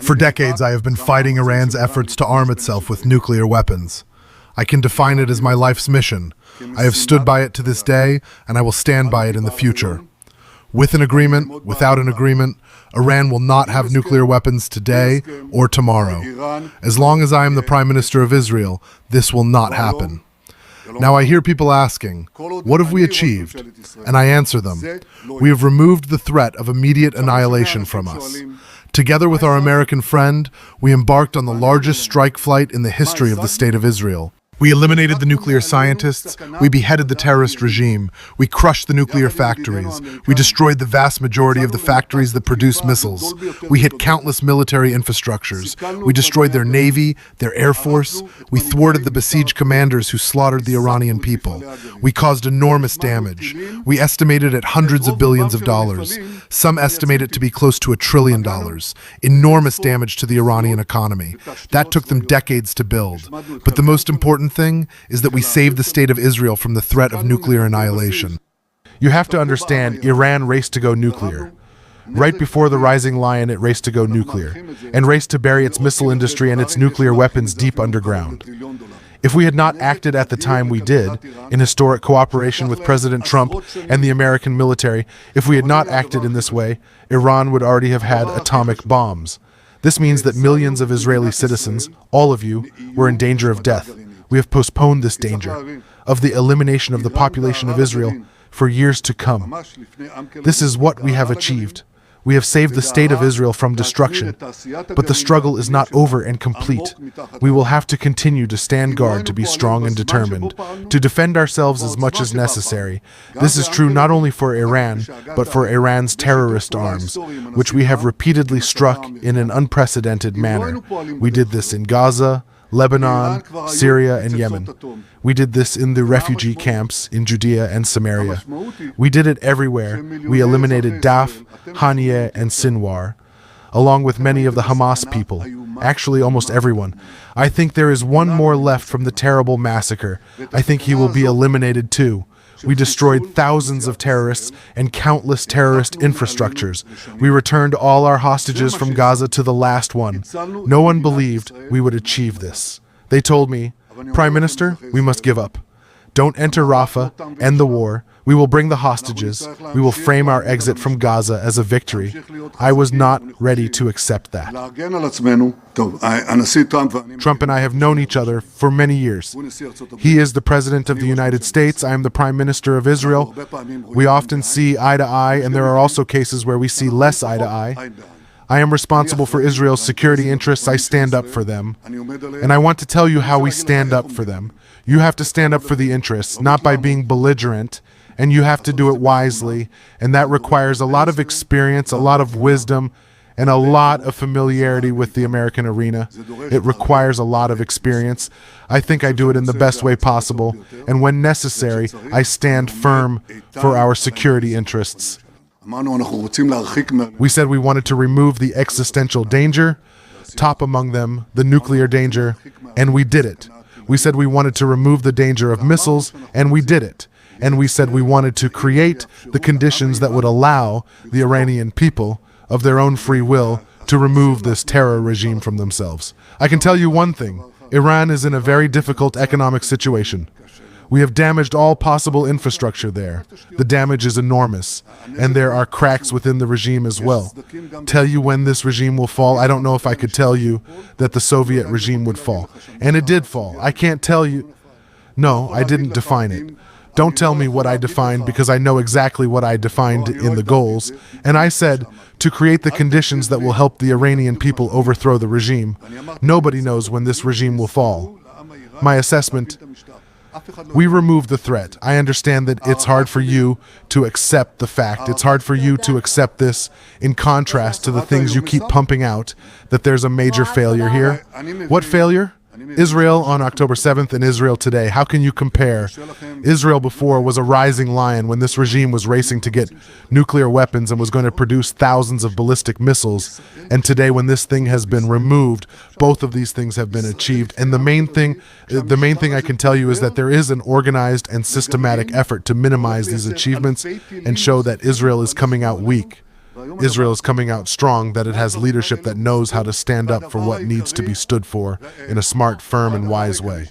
For decades, I have been fighting Iran's efforts to arm itself with nuclear weapons. I can define it as my life's mission. I have stood by it to this day, and I will stand by it in the future. With an agreement, without an agreement, Iran will not have nuclear weapons today or tomorrow. As long as I am the Prime Minister of Israel, this will not happen. Now I hear people asking, what have we achieved? And I answer them, we have removed the threat of immediate annihilation from us. Together with our American friend, we embarked on the largest strike flight in the history of the State of Israel. We eliminated the nuclear scientists, we beheaded the terrorist regime, we crushed the nuclear factories, we destroyed the vast majority of the factories that produce missiles, we hit countless military infrastructures, we destroyed their navy, their air force, we thwarted the besieged commanders who slaughtered the Iranian people, we caused enormous damage, we estimate it at hundreds of billions of dollars, some estimate it to be close to $1 trillion, enormous damage to the Iranian economy. That took them decades to build, but the most important thing is that we saved the State of Israel from the threat of nuclear annihilation. You have to understand, Iran raced to go nuclear. Right before the Rising Lion, it raced to go nuclear, and raced to bury its missile industry and its nuclear weapons deep underground. If we had not acted at the time we did, in historic cooperation with President Trump and the American military, if we had not acted in this way, Iran would already have had atomic bombs. This means that millions of Israeli citizens, all of you, were in danger of death. We have postponed this danger of the elimination of the population of Israel for years to come. This is what we have achieved. We have saved the State of Israel from destruction, but the struggle is not over and complete. We will have to continue to stand guard, to be strong and determined, to defend ourselves as much as necessary. This is true not only for Iran, but for Iran's terrorist arms, which we have repeatedly struck in an unprecedented manner. We did this in Gaza, Lebanon, Syria, and Yemen. We did this in the refugee camps in Judea and Samaria. We did it everywhere. We eliminated Daf, Haniyeh, and Sinwar, along with many of the Hamas people, actually almost everyone. I think there is one more left from the terrible massacre. I think he will be eliminated too. We destroyed thousands of terrorists and countless terrorist infrastructures. We returned all our hostages from Gaza to the last one. No one believed we would achieve this. They told me, Prime Minister, we must give up. Don't enter Rafah, end the war. We will bring the hostages. We will frame our exit from Gaza as a victory. I was not ready to accept that. Trump and I have known each other for many years. He is the President of the United States. I am the Prime Minister of Israel. We often see eye to eye, and there are also cases where we see less eye to eye. I am responsible for Israel's security interests. I stand up for them. And I want to tell you how we stand up for them. You have to stand up for the interests, not by being belligerent, and you have to do it wisely, and that requires a lot of experience, a lot of wisdom, and a lot of familiarity with the American arena. It requires a lot of experience. I think I do it in the best way possible, and when necessary, I stand firm for our security interests. We said we wanted to remove the existential danger, top among them the nuclear danger, and we did it. We said we wanted to remove the danger of missiles, and we did it. And we said we wanted to create the conditions that would allow the Iranian people, of their own free will, to remove this terror regime from themselves. I can tell you one thing, Iran is in a very difficult economic situation. We have damaged all possible infrastructure there. The damage is enormous, and there are cracks within the regime as well. Tell you when this regime will fall, I don't know if I could tell you that the Soviet regime would fall. And it did fall. I can't tell you. No, I didn't define it. Don't tell me what I defined, because I know exactly what I defined in the goals. And I said, to create the conditions that will help the Iranian people overthrow the regime. Nobody knows when this regime will fall. My assessment, we removed the threat. I understand that it's hard for you to accept the fact. It's hard for you to accept this in contrast to the things you keep pumping out, that there's a major failure here. What failure? Israel on October 7th and Israel today. How can you compare? Israel before was a rising lion when this regime was racing to get nuclear weapons and was going to produce thousands of ballistic missiles. And today, when this thing has been removed, both of these things have been achieved. And the main thing I can tell you is that there is an organized and systematic effort to minimize these achievements and show that Israel is coming out weak. Israel is coming out strong, that it has leadership that knows how to stand up for what needs to be stood for in a smart, firm, and wise way.